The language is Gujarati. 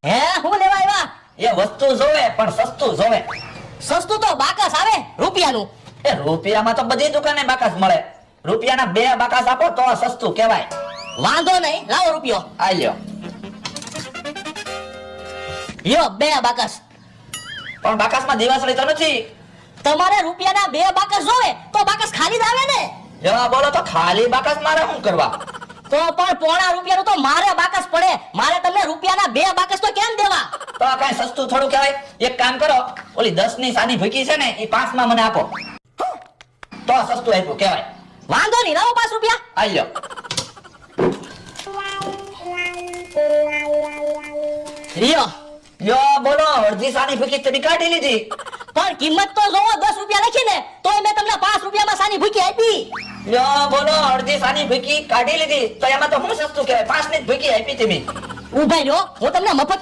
હે હું લેવા આવ્યા? એ વસ્તુ જોવે પણ સસ્તું જોવે. સસ્તું તો બાકસ આવે રૂપિયાનું. એ રૂપિયામાં તો બધી દુકાને બાકસ મળે. રૂપિયાના 2 બાકસ આપો તો સસ્તું કહેવાય. વાંધો નહીં, લાવો રૂપિયો. આ લ્યો. લ્યો 2 બાકસ. પણ બાકસમાં દિવાસળી તો નથી. તમારે રૂપિયાના 2 બાકસ જોવે તો બાકસ ખાલી જ આવે ને. જવા બોલો તો ખાલી બાકસ મારે શું કરવા? તો પણ પોણા રૂપિયાનું તો મારે બાકસ પડે. મારે તમને રૂપિયાના 2 બાકસ તો કેમ દેવા? તો આ કઈ સસ્તું થોડું કહેવાય? એક કામ કરો, ઓલી 10 ની સાની ભૂકી છે ને એ 5 માં મને આપો તો સસ્તું આપ્યું કહેવાય. વાંધો નહીં, લાવો 5 રૂપિયા. આ લ્યો. લ્યો. લ્યો બોલો, અડધી સાની ભૂકી તમે કાઢી લીધી. પણ કિંમત તો જોવો, 10 રૂપિયા લખીને તોય મેં તમને 5 રૂપિયામાં સાની ભૂકી આપી. લ્યો બોલો, અડધી સાની ભૂકી કાઢી લીધી તો એમાં તો હું સસ્તું કહેવાય? 5 ની જ ભૂકી આપી તમે. ઉભા રહ્યો, હું તમને મફત